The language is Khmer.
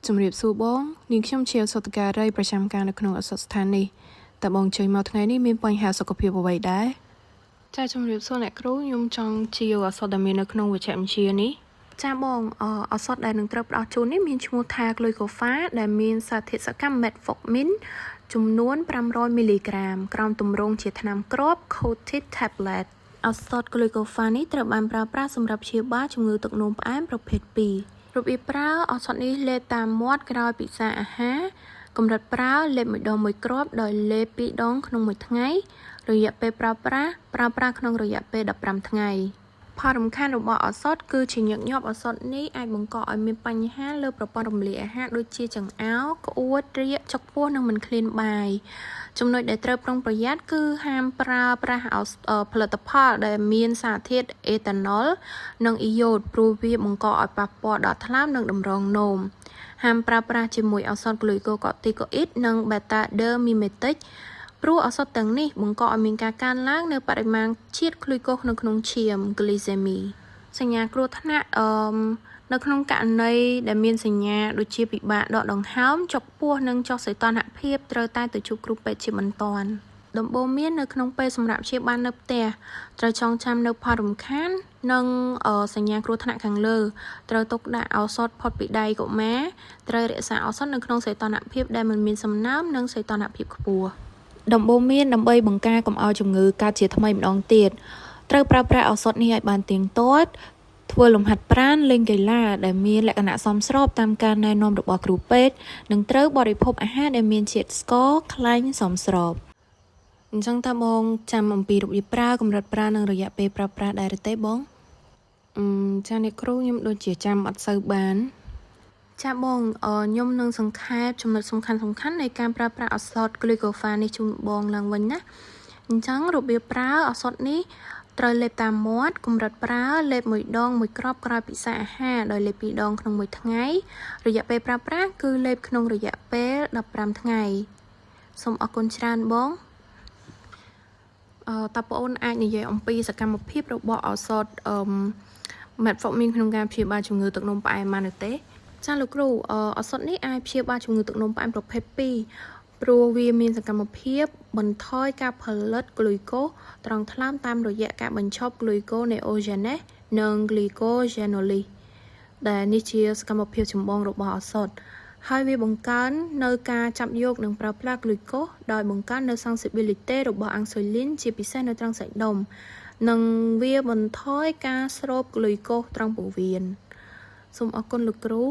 ជំរាបសួរបងនាងខ្ញុំជាសុតការីប្រចាំការនៅក្នុងអសតស្ថាននេះតែបងជួយមកថ្ងៃនេះមានបញ្ហាសុខភាពអ្វីដែរចាជំរាបសួរអ្នកគ្រូខ្ញុំចង់ជាអសតដែលមាននៅក្នុងវិជ្ជាវិទ្យានេះចាបងអសតដែលនឹងត្រូវផ្ដល់ជូននេះមានឈ្មោះថា Glucofa ដែលមានសារធាតុសកម្ម Metformin ចំនួន500មីលីក្រាមក្រោមទម្រង់ជាថ្នាំគ្រាប់ coated tablet អសត Glucofa នេះត្រូវបានប្រើប្រាស់សម្រាប់ព្យាបាលជំងឺទឹកនោមផ្អែមប្រភេទ2របៀបប្រើអសតនេះលេបតាមមាត់ក្រោយពិសារអាហារកម្រិតប្រើលេប1ដង1គ្រាប់ដោយលេប2ដងក្នុងមួយថ្ងៃរយៈពេលប្រើប្រាស់ក្នុងរយៈពេល15ថ្ងៃផលរំខានរបស់អសតគឺជាញឹកញាប់អសតនេះអាចបង្កឲ្យមានបញ្ហាលើប្រព័ន្ធរំលាយអាហារដូចជាចង្អោរក្អួតរាគចុកពោះនិងមិនឃ្លានបាយចំណុចដែលត្រូវប្រុងប្រយ័ត្នគឺហាមប្រើប្រាស់ផលិតផលដែលមានសារធាតុអេតាណុលនិងអ៊ីយ៉ូតព្រោះវាបង្កឲ្យប៉ះពាល់ដល់ថ្លើមនិងតម្រងនោមហាមប្រើប្រាស់ជាមួយឱសថ Glucocorticoid និង Beta-dermimetic ព្រោះឱសថទាំងនេះបង្កឲ្យមានការកើនឡើងនៅបរិមាណជាតិ glucose នៅក្នុងឈាម glycemia សញ្ញាគ្រោះថ្នាក់នៅក្នុងករណីដែលមានសញ្ញាដូចជាពិបាកដកដង្ហើមចុកពោះនិងចុះសីតុណ្ហភាពត្រូវតែទៅជួបគ្រូពេទ្យជាបន្ទាន់ដំបូន្មាននៅក្នុងពេលសម្រាប់ព្យាបាលនៅផ្ទះត្រូវចងចាំនៅផលរំខាននិងសញ្ញាគ្រោះថ្នាក់ខាងលើត្រូវទុកដាក់ឱសថផុតពីដៃកុមារត្រូវរក្សាឱសថនៅក្នុងសីតុណ្ហភាពដែលមិនមានសំណើមនិងសីតុណ្ហភាពខ្ពស់ដំបូន្មានដើម្បីបង្ការកុំឲ្យជំងឺកើតជាថ្មីម្ដងទៀតត្រូវប្រើប្រាស់ឱសថនេះឲ្យបានទៀងទាត់ធ្វើលំហាត់ប្រាណលេងកីឡាដែលមានលក្ខណៈសមស្របតាមការណែនាំរបស់គ្រូពេទ្យនិងត្រូវបរិភោគអាហារដែលមានជាតិស្ករខ្លាញ់សមស្របអញ្ចឹងតើបងចាំអំពីរបៀបប្រើកម្រិតប្រើនិងរយៈពេលប្រើប្រាស់ដែរទេបងចាអ្នកគ្រូខ្ញុំដូចជាចាំអត់សូវបានចាបងខ្ញុំនឹងសង្ខេបចំណុចសំខាន់នៃការប្រើប្រាស់ឱសថ Glucofa នេះជូនបងឡើងវិញណាអញ្ចឹងរបៀបប្រើឱសថនេះត្រូវលេបតាមមាត់កម្រិតប្រើលេប1ដង1គ្រាប់ក្រោយពិសារអាហារដោយលេប2ដងក្នុងមួយថ្ងៃរយៈពេលប្រើប្រាស់គឺលេបក្នុងរយៈពេល15ថ្ងៃសូមអរគុណច្រើនបងតើបងអូនអាចនិយាយអំពីសកម្មភាពរបស់ឱសថMetformin ក្នុងការព្យាបាលជំងឺទឹកនោមផ្អែមបានទេចាលោកគ្រូឱសថនេះអាចព្យាបាលជំងឺទឹកនោមផ្អែមប្រភេទ2ព្រោះវាមានសកម្មភាពបន្ថយការផលិត glucose ត្រង់ថ្លើមតាមរយៈការបញ្ឈប់ gluconeogenesis និង glycogenolysis ដែលនេះជាសកម្មភាពចម្បងរបស់ឱសថហើយវាបង្កើននៅការចាប់យកនិងប្រើប្រាស់ glucose ដោយបង្កើននៅ sensibility របស់ insulin ជាពិសេសនៅត្រង់សាច់ដុំនិងវាបន្ថយការស្រូប glucose ត្រង់ពោះវៀនសូមអរគុណលោកគ្រូ